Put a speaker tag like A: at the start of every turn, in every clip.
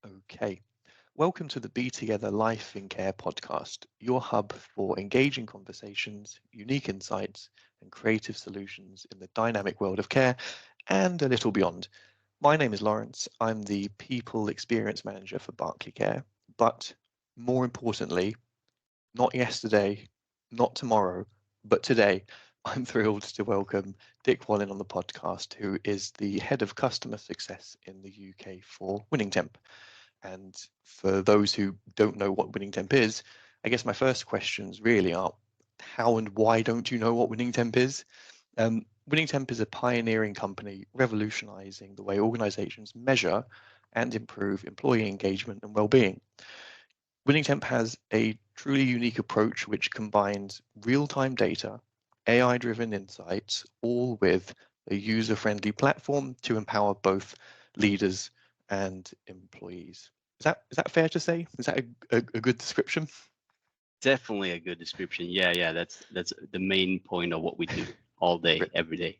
A: Okay. Welcome to the Be Together Life in Care podcast, your hub for engaging conversations, unique insights, and creative solutions in the dynamic world of care and a little beyond. My name is Laurence. I'm the People Experience Manager for Barclay Care, but more importantly, not yesterday, not tomorrow, but today, I'm thrilled to welcome Dick Wallin on the podcast, who is the Head of Customer Success in the UK for Winning Temp. And for those who don't know what Winning Temp is, I guess my first questions really are how and why don't you know what Winning Temp is? Winning Temp is a pioneering company revolutionizing the way organizations measure and improve employee engagement and well-being. Winning Temp has a truly unique approach which combines real-time data, AI-driven insights, all with a user-friendly platform to empower both leaders and employees. Is that fair to say? Is that a good description?
B: Definitely a good description. Yeah, that's the main point of what we do all day, every day.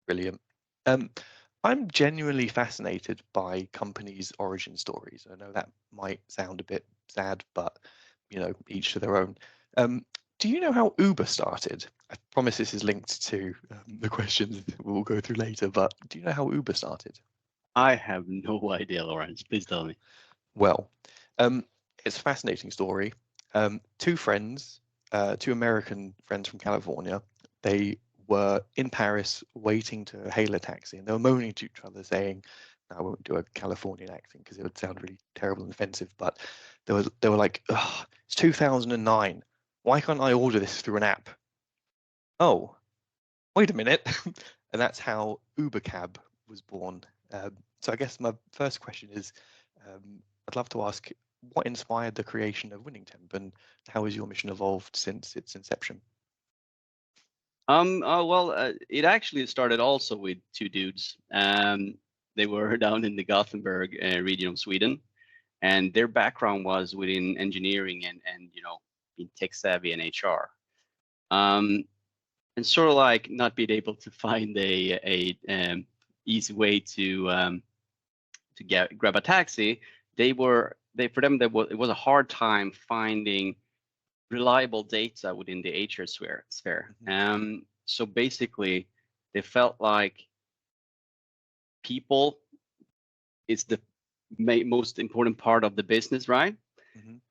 A: Brilliant. I'm genuinely fascinated by companies' origin stories. I know that might sound a bit sad, but each to their own. Do you know how Uber started? I promise this is linked to the questions we'll go through later, but do you know how Uber started?
B: I have no idea, Laurence. Please tell me.
A: Well, it's a fascinating story. Two friends, two American friends from California, they were in Paris waiting to hail a taxi, and they were moaning to each other, saying, "No, I won't do a Californian accent because it would sound really terrible and offensive." But they were like, "Ugh, it's 2009. Why can't I order this through an app?" Oh, wait a minute, and that's how Uber Cab was born. So I guess my first question is, I'd love to ask, what inspired the creation of Winning Temp, and how has your mission evolved since its inception?
B: It actually started also with two dudes. They were down in the Gothenburg region of Sweden, and their background was within engineering and being tech savvy and HR. And sort of like not being able to find a easy way to grab a taxi. For them it was a hard time finding reliable data within the HR sphere. So basically, they felt like people is the most important part of the business, right?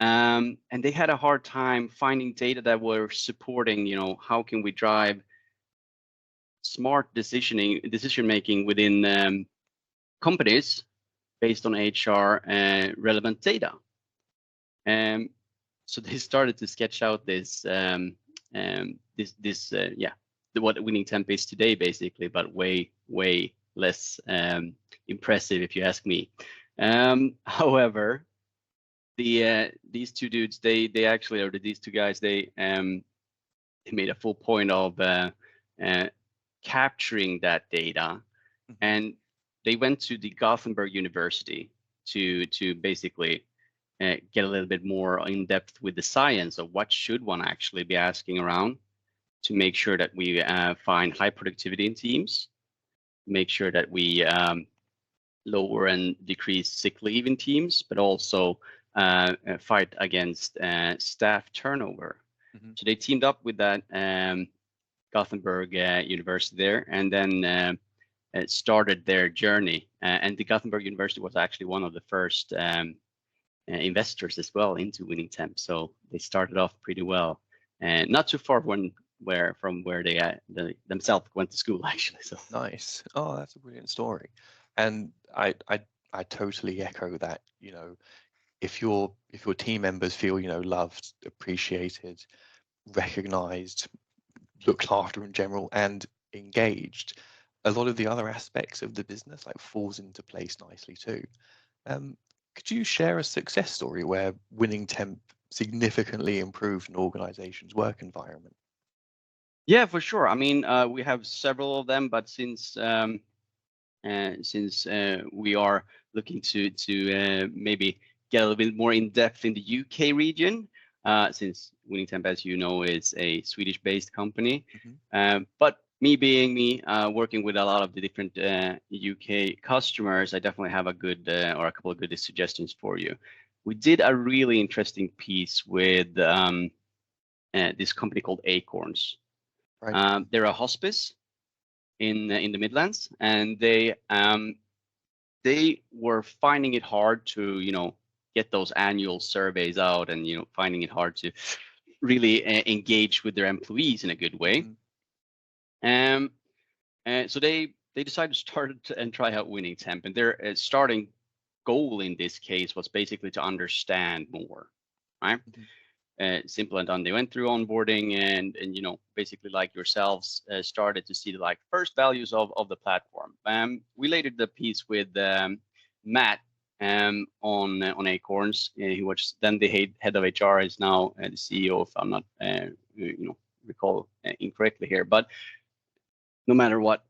B: And they had a hard time finding data that were supporting, how can we drive smart decision making within companies based on HR relevant data. So they started to sketch out what Winning Temp is today, basically, but way less impressive, if you ask me. However, these two dudes, these two guys, they made a full point of capturing that data, and they went to the Gothenburg University to basically get a little bit more in depth with the science of what should one actually be asking around to make sure that we find high productivity in teams, make sure that we lower and decrease sick leave in teams, but also fight against staff turnover. So they teamed up with that Gothenburg University there, and then started their journey. And the Gothenburg University was actually one of the first investors as well into Winning Temp. So they started off pretty well, and not too far from where they themselves went to school, actually. So
A: nice. Oh, that's a brilliant story, and I totally echo that. If your team members feel loved, appreciated, recognized, looked after in general, and engaged, a lot of the other aspects of the business falls into place nicely too. Could you share a success story where Winning Temp significantly improved an organization's work environment?
B: yeah, for sure. I mean, we have several of them, but since we are looking to maybe get a little bit more in depth in the UK region, since Winning Temp, as you know, is a Swedish-based company. But me being me, working with a lot of the different UK customers, I definitely have a good or a couple of good suggestions for you. We did a really interesting piece with this company called Acorns.
A: Right.
B: They're a hospice in the Midlands, and they were finding it hard to get those annual surveys out, and finding it hard to really engage with their employees in a good way. And so they decided to start and try out Winning Temp, and their starting goal in this case was basically to understand more, right? Simple and done. They went through onboarding and basically like yourselves started to see the like first values of the platform. We later did the piece with Matt on Acorns. He was then the head of HR, is now the CEO, if I'm not recall incorrectly here. But no matter what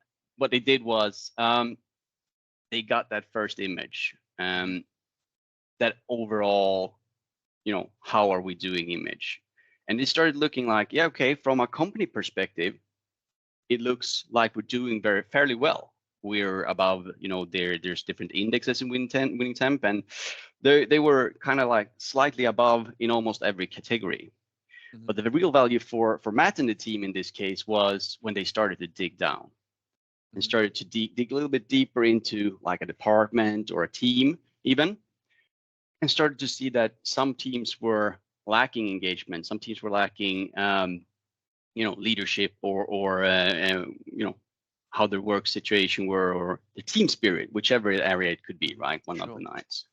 B: they did was they got that first image, that overall, how are we doing image, and they started looking like, yeah, okay, from a company perspective, it looks like we're doing fairly well. We're above, there's different indexes in Winning Temp, and they were kind of like slightly above in almost every category. But the real value for Matt and the team in this case was when they started to dig down and started to dig a little bit deeper into like a department or a team even, and started to see that some teams were lacking engagement, some teams were lacking leadership or how their work situation were, or the team spirit, whichever area it could be, right? One of the nights.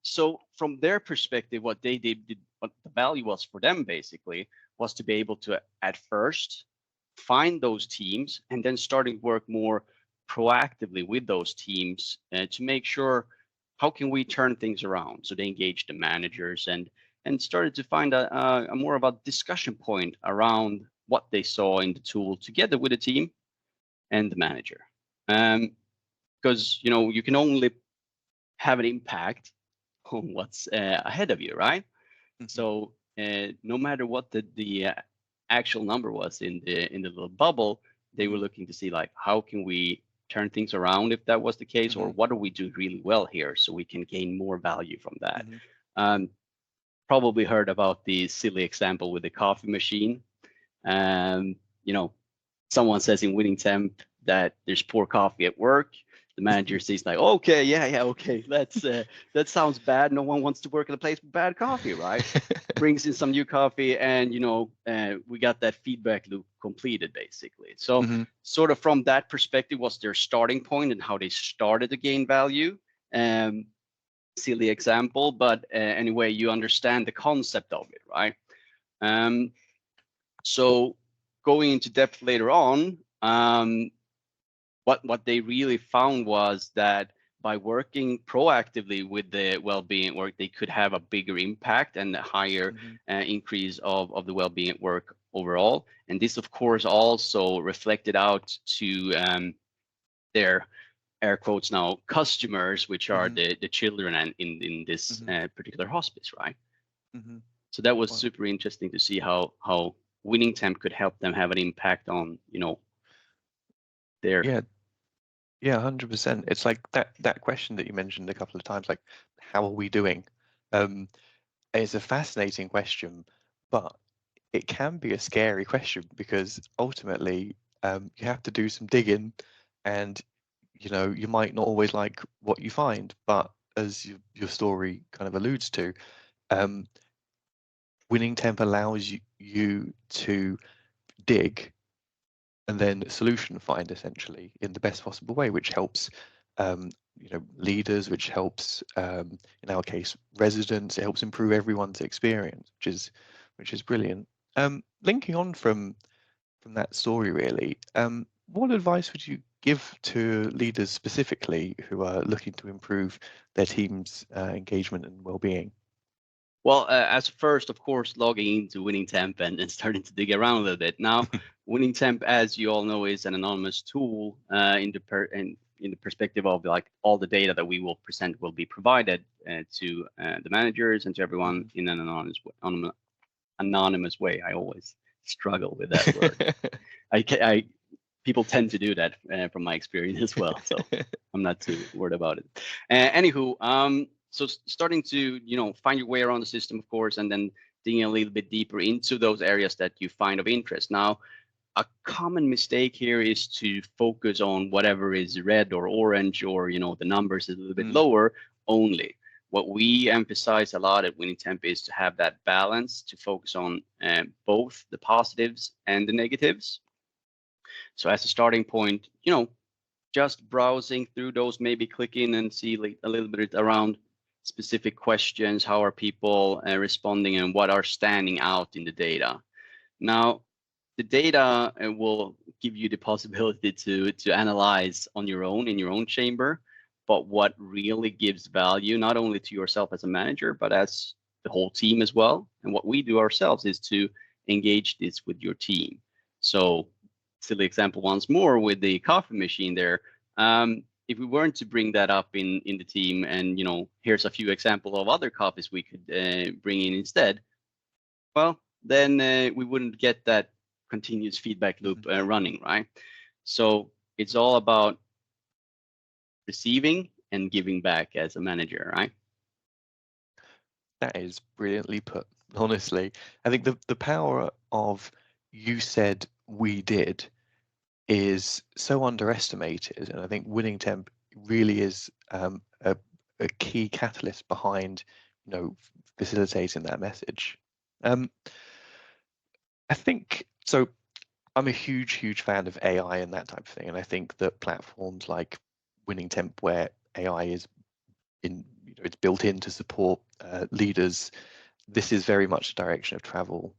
B: So from their perspective, what they did, what the value was for them basically was to be able to at first find those teams and then starting work more proactively with those teams to make sure how can we turn things around. So they engaged the managers and started to find a more of a discussion point around what they saw in the tool together with the team and the manager. Because you can only have an impact on what's ahead of you, right? So no matter what the actual number was in the little bubble, they were looking to see like, how can we turn things around if that was the case, or what do we do really well here so we can gain more value from that. Probably heard about the silly example with the coffee machine. Someone says in Winning Temp that there's poor coffee at work. The manager says like, okay, yeah, okay, that sounds bad. No one wants to work in a place with bad coffee, right? Brings in some new coffee, and we got that feedback loop completed basically. So sort of from that perspective was their starting point and how they started to gain value. Silly example, but anyway, you understand the concept of it, right? So going into depth later on, what they really found was that by working proactively with the well-being at work, they could have a bigger impact and a higher increase of the well-being at work overall. And this, of course, also reflected out to their air quotes now customers, which are the children and in this particular hospice, right? So that was super interesting to see how Winning Temp could help them have an impact on their
A: 100%. It's like that question that you mentioned a couple of times, like, how are we doing? It's a fascinating question, but it can be a scary question because ultimately you have to do some digging, and you might not always like what you find, but as your story kind of alludes to, Winning Temp allows you to dig and then solution find essentially in the best possible way, which helps leaders, which helps in our case residents. It helps improve everyone's experience, which is brilliant. Linking on from that story, really, what advice would you give to leaders specifically who are looking to improve their team's engagement and well-being?
B: Well, as first, of course, logging into Winning Temp and starting to dig around a little bit. Now, Winning Temp, as you all know, is an anonymous tool in the perspective of like all the data that we will present will be provided to the managers and to everyone in an anonymous way. I always struggle with that word. People tend to do that from my experience as well, so I'm not too worried about it. Anywho, so starting to find your way around the system, of course, and then digging a little bit deeper into those areas that you find of interest. Now, a common mistake here is to focus on whatever is red or orange, or the numbers is a little bit lower only. What we emphasize a lot at Winning Temp is to have that balance, to focus on both the positives and the negatives. So as a starting point, just browsing through those, maybe click in and see a little bit around specific questions. How are people responding, and what are standing out in the data? Now, the data will give you the possibility to analyze on your own, in your own chamber. But what really gives value, not only to yourself as a manager, but as the whole team as well, and what we do ourselves, is to engage this with your team. So, silly example once more with the coffee machine there. If we weren't to bring that up in the team, and here's a few examples of other coffees we could bring in instead, well, then we wouldn't get that continuous feedback loop running, right? So it's all about receiving and giving back as a manager, right?
A: That is brilliantly put. Honestly, I think the power of "you said, we did" is so underestimated, and I think Winning Temp really is a key catalyst behind facilitating that message. I think so. I'm a huge fan of AI and that type of thing, and I think that platforms like Winning Temp, where AI is it's built in to support leaders, this is very much the direction of travel,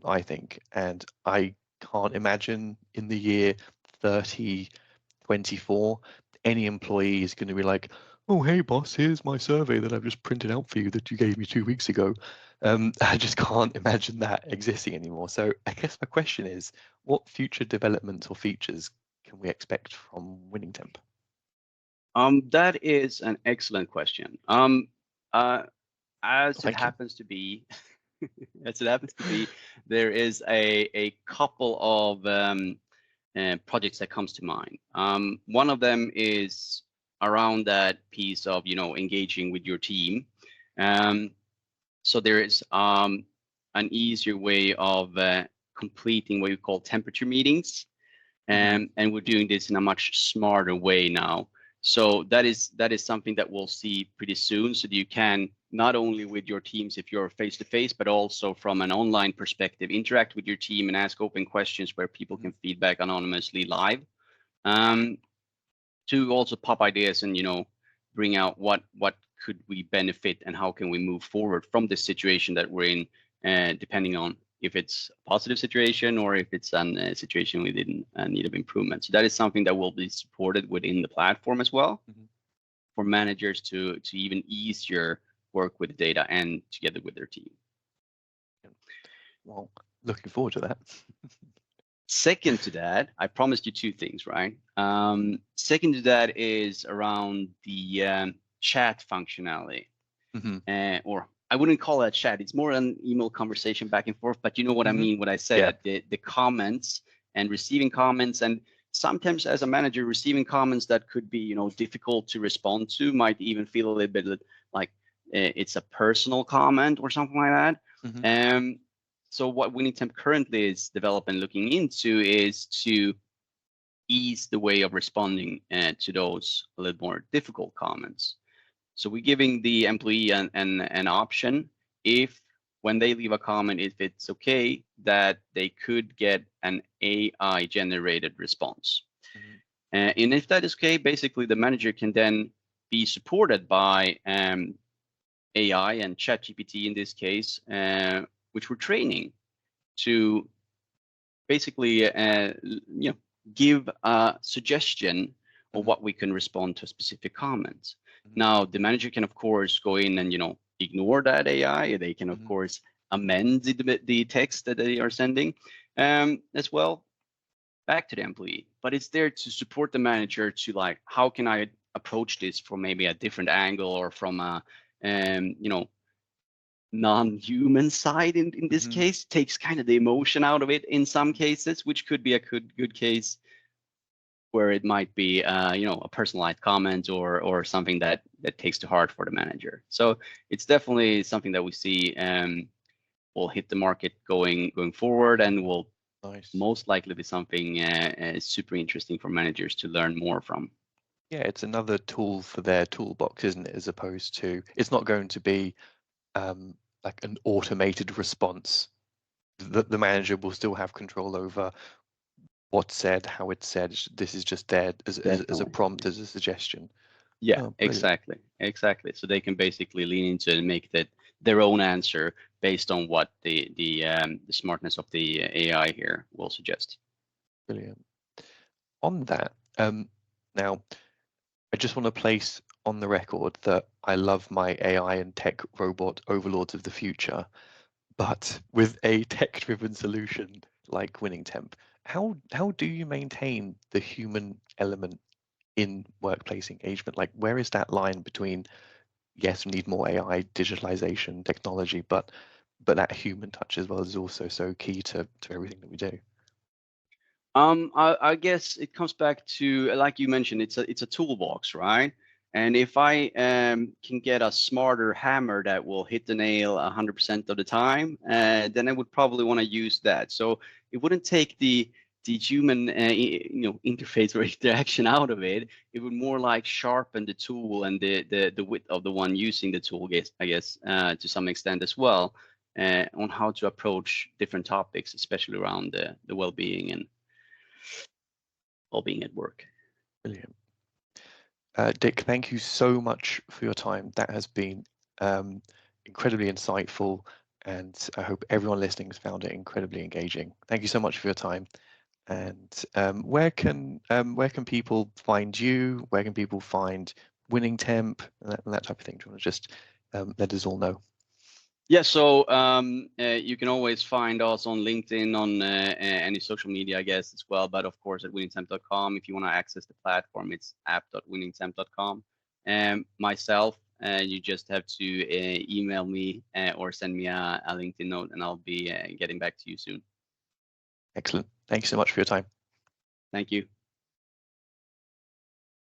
A: I think. And I can't imagine in the year 2024 any employee is going to be like, "Oh, hey boss, here's my survey that I've just printed out for you that you gave me 2 weeks ago." I just can't imagine that existing anymore. So I guess my question is, what future developments or features can we expect from Winning Temp?
B: That is an excellent question. As it happens to be, there is a couple of projects that comes to mind. One of them is around that piece of engaging with your team. So there is an easier way of completing what we call temperature meetings, and we're doing this in a much smarter way now. So that is something that we'll see pretty soon, so that you can, not only with your teams if you're face to face, but also from an online perspective, interact with your team and ask open questions where people can feedback anonymously live, to also pop ideas and bring out what could we benefit and how can we move forward from this situation that we're in, depending on if it's a positive situation or if it's a situation within a need of improvement. So that is something that will be supported within the platform as well, for managers to even easier work with data and together with their team.
A: Well, looking forward to that.
B: Second to that, I promised you 2 things, right? Second to that is around the chat functionality, or I wouldn't call that chat. It's more an email conversation back and forth, but you know what I mean when I say that, the comments and receiving comments, and sometimes as a manager, receiving comments that could be difficult to respond to, might even feel a little bit like it's a personal comment or something like that. So what Winning Temp currently is developing, looking into, is to ease the way of responding to those a little more difficult comments. So we're giving the employee an option, if when they leave a comment, if it's okay, that they could get an AI generated response. And if that is okay, basically the manager can then be supported by AI and ChatGPT in this case, which we're training to basically give a suggestion of what we can respond to a specific comment. Now, the manager can, of course, go in and ignore that AI. They can, of course, amend the text that they are sending as well back to the employee. But it's there to support the manager to how can I approach this from maybe a different angle, or from a non-human side in this
A: Mhm.
B: case, takes kind of the emotion out of it in some cases, which could be a good case where it might be a personalized comment or something that takes to heart for the manager. So it's definitely something that we see will hit the market going forward, and will
A: Nice.
B: most likely be something super interesting for managers to learn more from.
A: Yeah, it's another tool for their toolbox, isn't it? As opposed to, it's not going to be like an automated response. The manager will still have control over what's said, how it's said. This is just there as a
B: Definitely.
A: prompt, as a suggestion.
B: Yeah,
A: Oh, brilliant.
B: exactly. So they can basically lean into it and make that their own answer based on what the smartness of the AI here will suggest.
A: Brilliant. On that, now I just want to place on the record that I love my AI and tech robot overlords of the future, but with a tech-driven solution like Winning Temp, how do you maintain the human element in workplace engagement? Like, where is that line between, yes, we need more AI, digitalization, technology, but that human touch as well is also so key to everything that we do.
B: I guess it comes back to, like you mentioned, it's a toolbox, right? And if I can get a smarter hammer that will hit the nail 100% of the time, then I would probably want to use that. So it wouldn't take the human interface or interaction out of it. It would more like sharpen the tool and the wit of the one using the tool, I guess to some extent as well, on how to approach different topics, especially around the well-being and well-being at work.
A: Brilliant. Dick, thank you so much for your time. That has been incredibly insightful, and I hope everyone listening has found it incredibly engaging. Thank you so much for your time. And where can people find you? Where can people find Winning Temp and that type of thing? Do you want to just let us all know?
B: Yeah, so you can always find us on LinkedIn, on any social media, I guess, as well. But of course, at winningtemp.com, if you want to access the platform, it's app.winningtemp.com. Myself, you just have to email me or send me a LinkedIn note, and I'll be getting back to you soon.
A: Excellent. Thank you so much for your time.
B: Thank you.